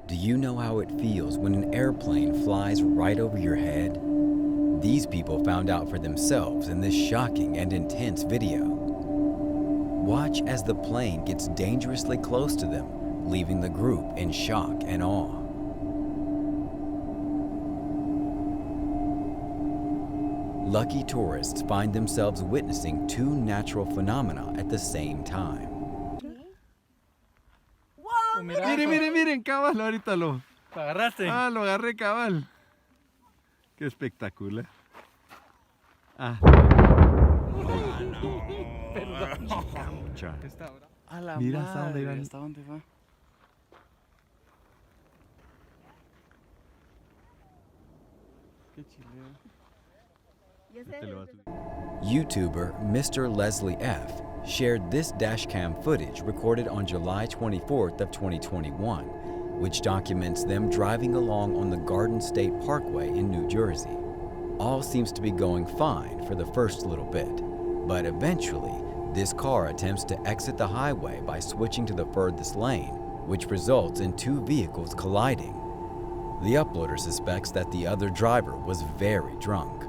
Do you know how it feels when an airplane flies right over your head? These people found out for themselves in this shocking and intense video. Watch as the plane gets dangerously close to them, leaving the group in shock and awe. Lucky tourists find themselves witnessing two natural phenomena at the same time. ¡Wow! Miren, cabal, ahorita lo agarraste. Ah, lo agarré, cabal. Qué espectacular. Ah. Perdón. A la mira hasta dónde iban. ¿Hasta dónde va? Qué chileo. YouTuber Mr. Leslie F. shared this dashcam footage recorded on July 24th of 2021, which documents them driving along on the Garden State Parkway in New Jersey. All seems to be going fine for the first little bit, but eventually, this car attempts to exit the highway by switching to the furthest lane, which results in two vehicles colliding. The uploader suspects that the other driver was very drunk.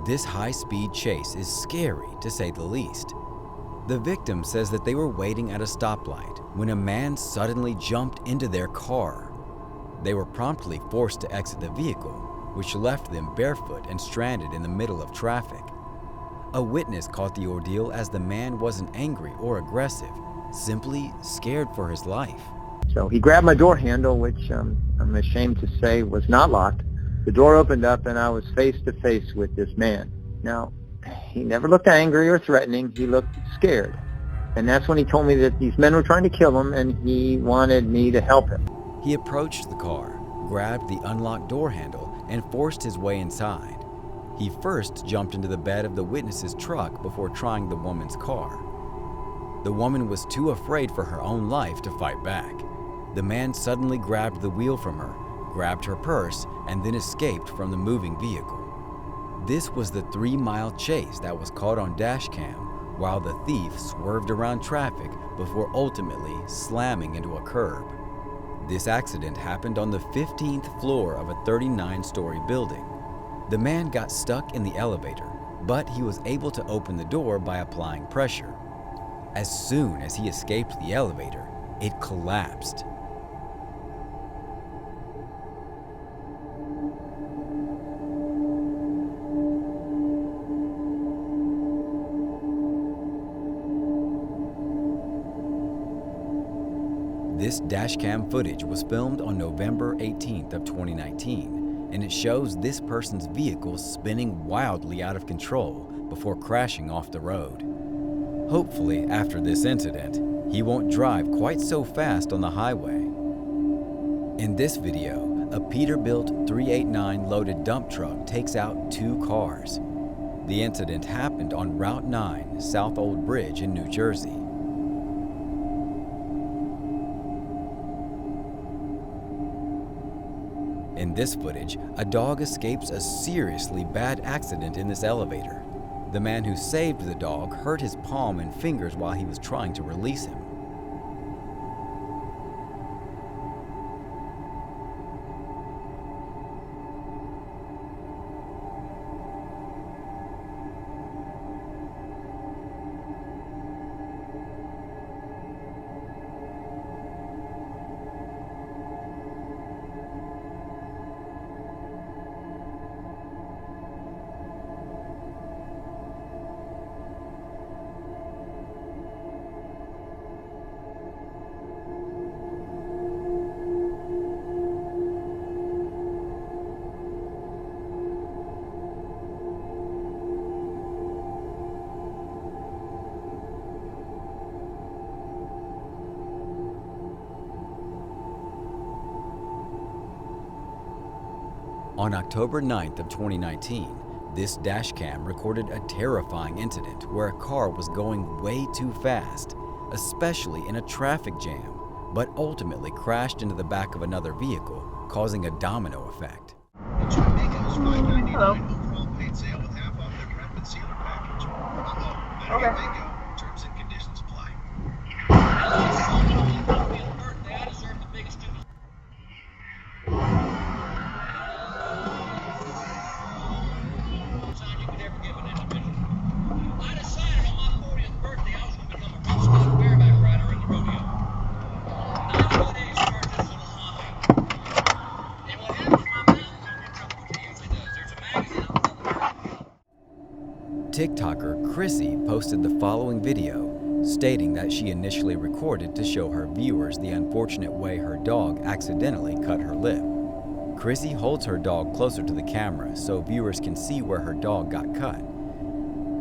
This high-speed chase is scary, to say the least. The victim says that they were waiting at a stoplight when a man suddenly jumped into their car. They were promptly forced to exit the vehicle, which left them barefoot and stranded in the middle of traffic. A witness caught the ordeal as the man wasn't angry or aggressive, simply scared for his life. So he grabbed my door handle, which I'm ashamed to say was not locked. The door opened up and I was face to face with this man. Now, he never looked angry or threatening. He looked scared. And that's when he told me that these men were trying to kill him and he wanted me to help him. He approached the car, grabbed the unlocked door handle, and forced his way inside. He first jumped into the bed of the witness's truck before trying the woman's car. The woman was too afraid for her own life to fight back. The man suddenly grabbed the wheel from her, grabbed her purse, and then escaped from the moving vehicle. This was the 3-mile chase that was caught on Dashcam while the thief swerved around traffic before ultimately slamming into a curb. This accident happened on the 15th floor of a 39-story building. The man got stuck in the elevator, but he was able to open the door by applying pressure. As soon as he escaped the elevator, it collapsed. This dashcam footage was filmed on November 18th of 2019, and it shows this person's vehicle spinning wildly out of control before crashing off the road. Hopefully, after this incident, he won't drive quite so fast on the highway. In this video, a Peterbilt 389 loaded dump truck takes out two cars. The incident happened on Route 9, South Old Bridge in New Jersey. In this footage, a dog escapes a seriously bad accident in this elevator. The man who saved the dog hurt his palm and fingers while he was trying to release him. On October 9th of 2019, this dashcam recorded a terrifying incident where a car was going way too fast, especially in a traffic jam, but ultimately crashed into the back of another vehicle, causing a domino effect. Hello. Okay. Terms and conditions apply. TikToker Chrissy posted the following video, stating that she initially recorded to show her viewers the unfortunate way her dog accidentally cut her lip. Chrissy holds her dog closer to the camera so viewers can see where her dog got cut.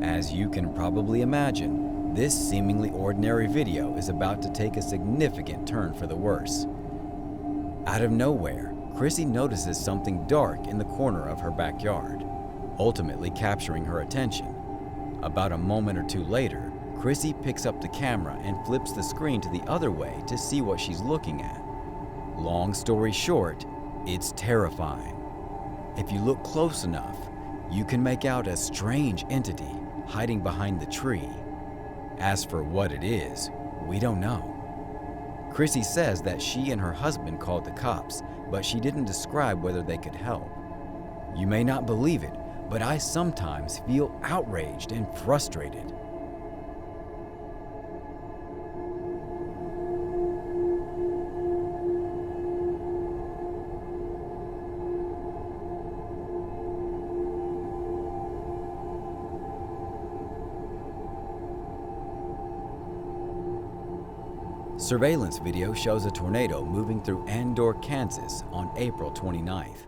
As you can probably imagine, this seemingly ordinary video is about to take a significant turn for the worse. Out of nowhere, Chrissy notices something dark in the corner of her backyard, ultimately capturing her attention. About a moment or two later, Chrissy picks up the camera and flips the screen to the other way to see what she's looking at. Long story short, it's terrifying. If you look close enough, you can make out a strange entity hiding behind the tree. As for what it is, we don't know. Chrissy says that she and her husband called the cops, but she didn't describe whether they could help. You may not believe it, but I sometimes feel outraged and frustrated. Surveillance video shows a tornado moving through Andor, Kansas on April 29th.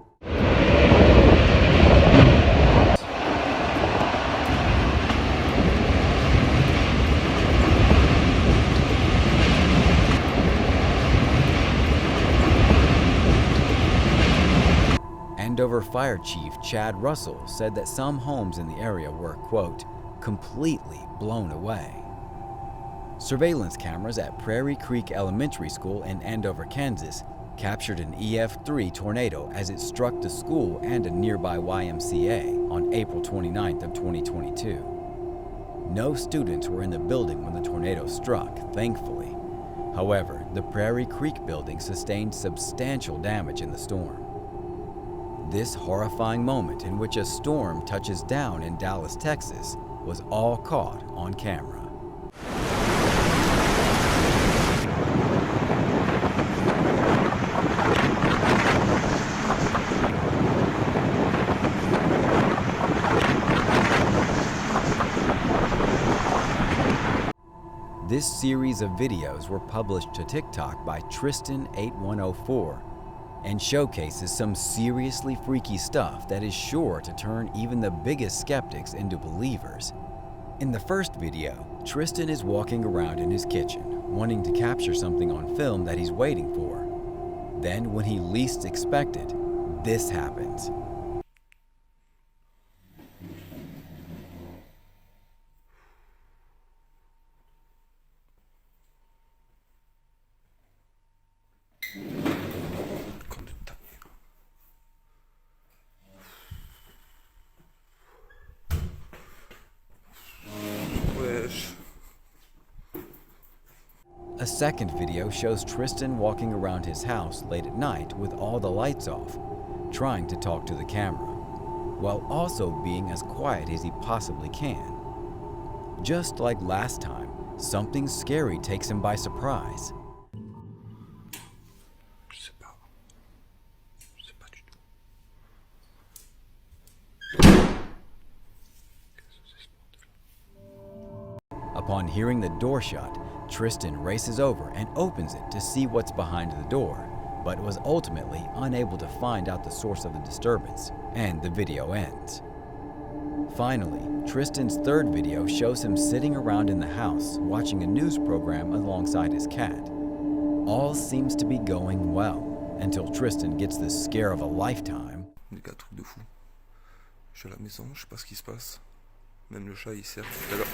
Andover Fire Chief Chad Russell said that some homes in the area were, quote, completely blown away. Surveillance cameras at Prairie Creek Elementary School in Andover, Kansas, captured an EF3 tornado as it struck the school and a nearby YMCA on April 29th of 2022. No students were in the building when the tornado struck, thankfully. However, the Prairie Creek building sustained substantial damage in the storm. This horrifying moment in which a storm touches down in Dallas, Texas, was all caught on camera. This series of videos were published to TikTok by Tristan8104 and showcases some seriously freaky stuff that is sure to turn even the biggest skeptics into believers. In the first video, Tristan is walking around in his kitchen, wanting to capture something on film that he's waiting for. Then, when he least expected, this happens. A second video shows Tristan walking around his house late at night with all the lights off, trying to talk to the camera, while also being as quiet as he possibly can. Just like last time, something scary takes him by surprise. Upon hearing the door shut, Tristan races over and opens it to see what's behind the door, but was ultimately unable to find out the source of the disturbance, and the video ends. Finally, Tristan's third video shows him sitting around in the house watching a news program alongside his cat. All seems to be going well, until Tristan gets the scare of a lifetime. Des gars, truc de fou. Je suis à la maison, je sais pas ce qui se passe. Même le chat il sert tout à l'heure.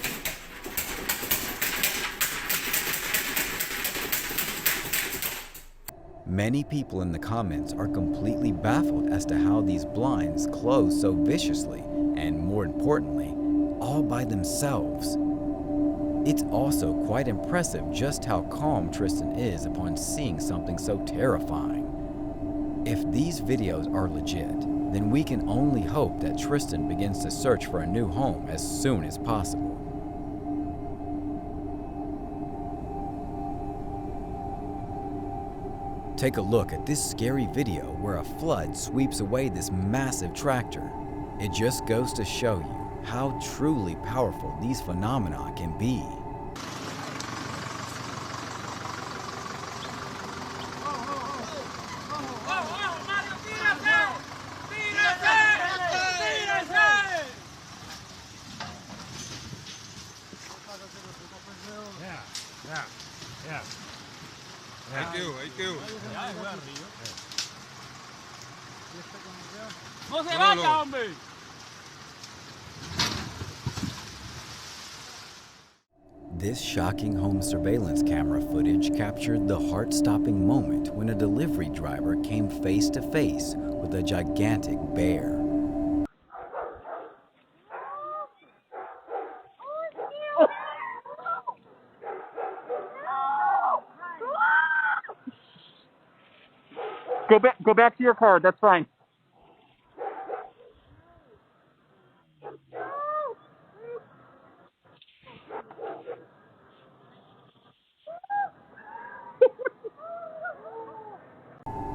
Many people in the comments are completely baffled as to how these blinds close so viciously and, more importantly, all by themselves. It's also quite impressive just how calm Tristan is upon seeing something so terrifying. If these videos are legit, then we can only hope that Tristan begins to search for a new home as soon as possible. Take a look at this scary video where a flood sweeps away this massive tractor. It just goes to show you how truly powerful these phenomena can be. ¡No se vaya, hombre! This shocking home surveillance camera footage captured the heart-stopping moment when a delivery driver came face to face with a gigantic bear. Go back to your car. That's fine.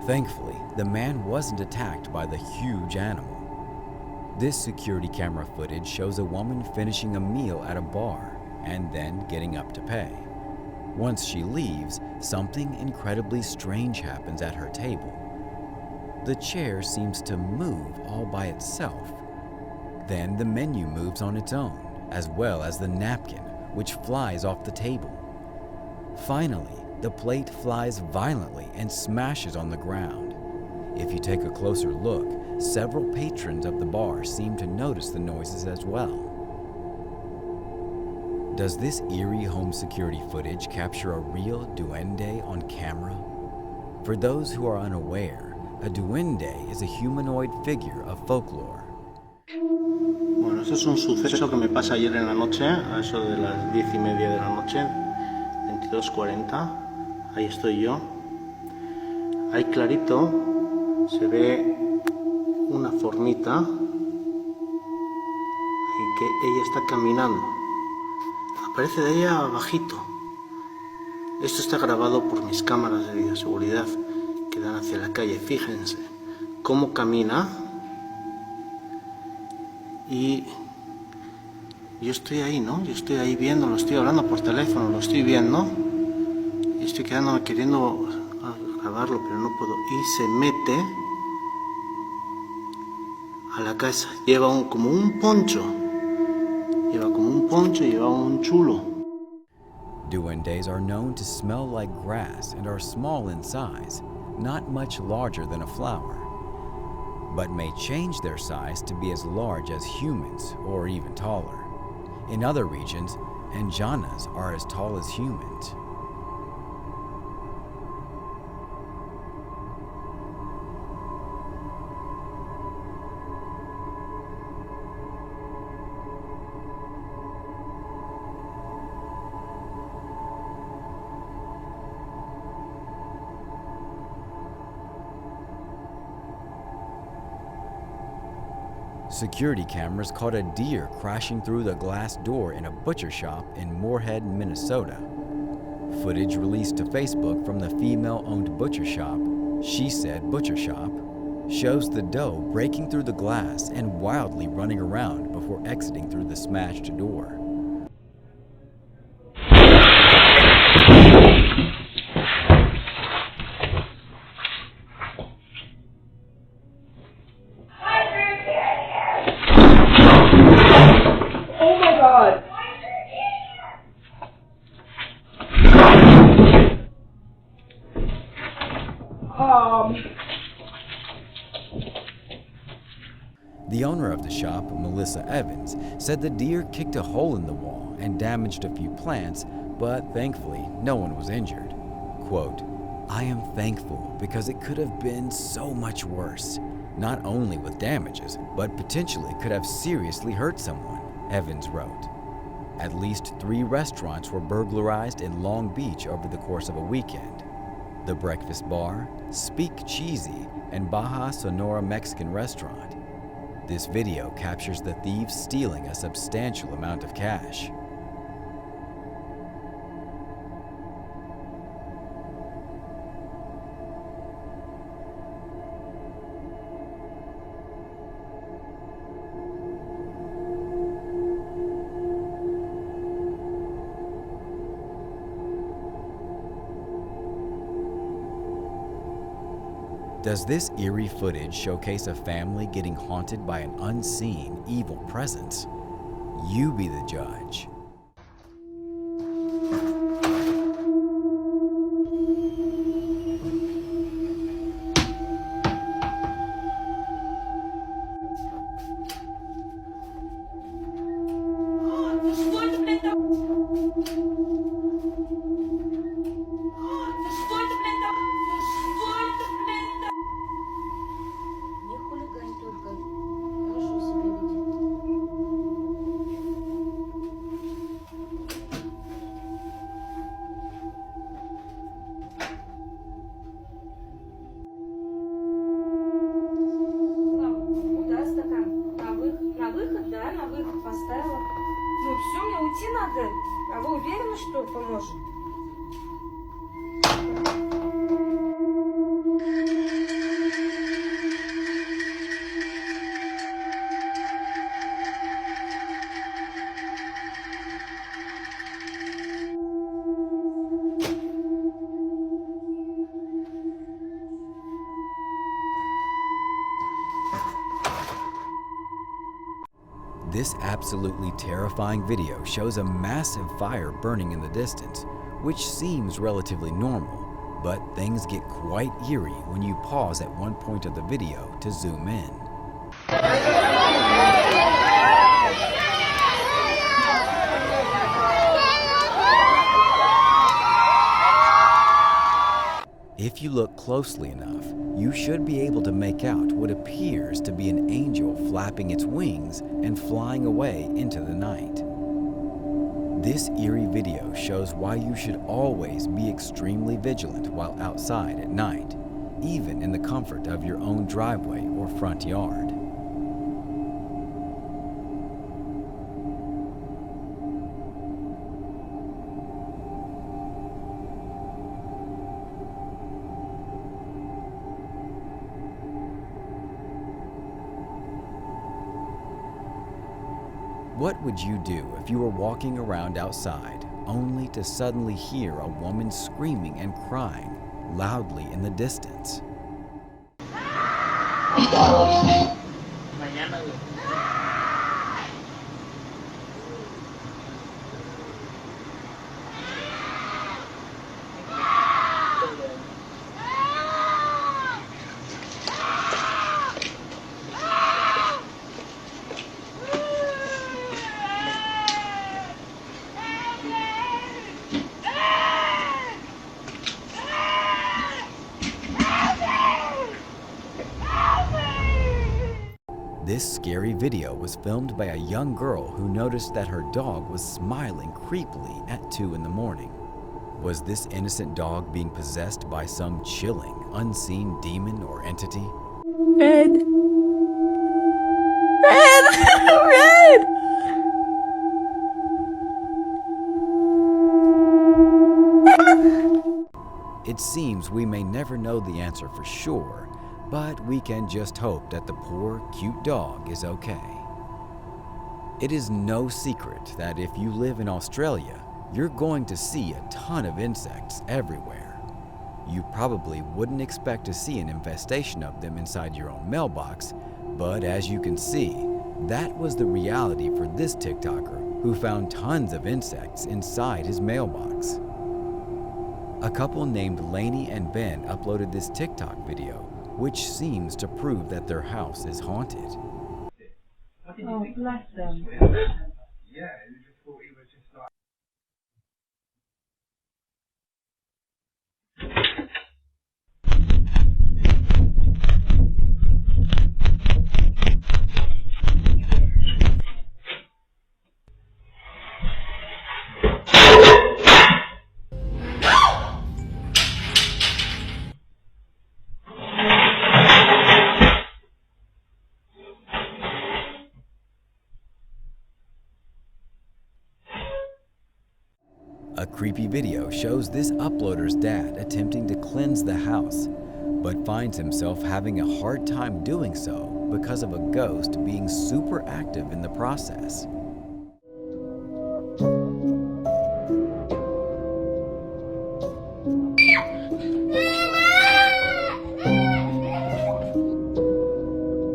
Thankfully, the man wasn't attacked by the huge animal. This security camera footage shows a woman finishing a meal at a bar and then getting up to pay. Once she leaves, something incredibly strange happens at her table. The chair seems to move all by itself. Then the menu moves on its own, as well as the napkin, which flies off the table. Finally, the plate flies violently and smashes on the ground. If you take a closer look, several patrons of the bar seem to notice the noises as well. Does this eerie home security footage capture a real duende on camera? For those who are unaware, a duende is a humanoid figure of folklore. Bueno, esto es un suceso que me pasa ayer en la noche, a eso de las 10:30 de la noche, 22:40. Ahí estoy yo. Ahí clarito se ve una formita y que ella está caminando. Aparece de ella bajito. Esto está grabado por mis cámaras de videoseguridad que dan hacia la calle. Fíjense cómo camina. Y yo estoy ahí, ¿no? Yo estoy ahí viendo, lo estoy hablando por teléfono, lo estoy viendo. Y estoy queriendo grabarlo, pero no puedo. Y se mete a la casa. Lleva como un poncho. Lleva como un poncho, lleva un chulo. Duendes are known to smell like grass and are small in size, not much larger than a flower, but may change their size to be as large as humans or even taller. In other regions, anjanas are as tall as humans. Security cameras caught a deer crashing through the glass door in a butcher shop in Moorhead, Minnesota. Footage released to Facebook from the female-owned butcher shop, She Said Butcher Shop, shows the doe breaking through the glass and wildly running around before exiting through the smashed door. The owner of the shop, Melissa Evans, said the deer kicked a hole in the wall and damaged a few plants, but thankfully no one was injured. Quote, "I am thankful because it could have been so much worse, not only with damages, but potentially could have seriously hurt someone," Evans wrote. At least 3 restaurants were burglarized in Long Beach over the course of a weekend. The Breakfast Bar, Speak Cheesy, and Baja Sonora Mexican Restaurant. This video captures the thieves stealing a substantial amount of cash. Does this eerie footage showcase a family getting haunted by an unseen, evil presence? You be the judge. Поставила. Ну все, мне уйти надо. А вы уверены, что поможет? This absolutely terrifying video shows a massive fire burning in the distance, which seems relatively normal, but things get quite eerie when you pause at one point of the video to zoom in. If you look closely enough, you should be able to make out what appears to be an angel flapping its wings and flying away into the night. This eerie video shows why you should always be extremely vigilant while outside at night, even in the comfort of your own driveway or front yard. What would you do if you were walking around outside only to suddenly hear a woman screaming and crying loudly in the distance? This scary video was filmed by a young girl who noticed that her dog was smiling creepily at 2 in the morning. Was this innocent dog being possessed by some chilling, unseen demon or entity? Red! Red! Red! It seems we may never know the answer for sure, but we can just hope that the poor, cute dog is okay. It is no secret that if you live in Australia, you're going to see a ton of insects everywhere. You probably wouldn't expect to see an infestation of them inside your own mailbox, but as you can see, that was the reality for this TikToker who found tons of insects inside his mailbox. A couple named Lainey and Ben uploaded this TikTok video, which seems to prove that their house is haunted. Oh, bless them. A creepy video shows this uploader's dad attempting to cleanse the house, but finds himself having a hard time doing so because of a ghost being super active in the process.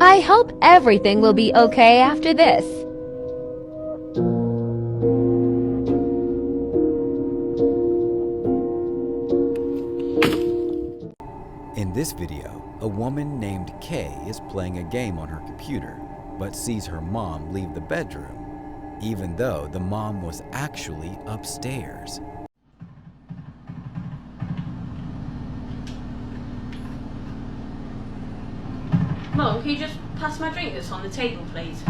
I hope everything will be okay after this. In this video, a woman named Kay is playing a game on her computer, but sees her mom leave the bedroom, even though the mom was actually upstairs. Mom, can you just pass my drink that's on the table, please?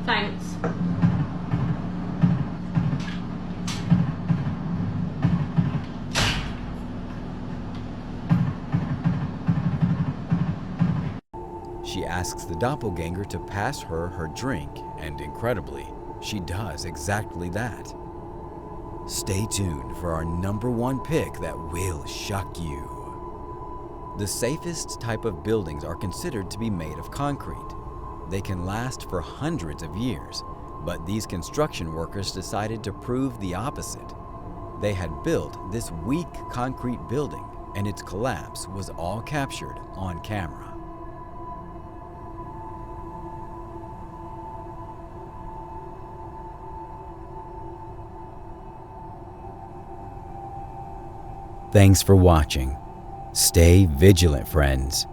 Thanks. She asks the doppelganger to pass her her drink, and incredibly, she does exactly that. Stay tuned for our #1 pick that will shock you. The safest type of buildings are considered to be made of concrete. They can last for hundreds of years, but these construction workers decided to prove the opposite. They had built this weak concrete building, and its collapse was all captured on camera. Thanks for watching. Stay vigilant, friends.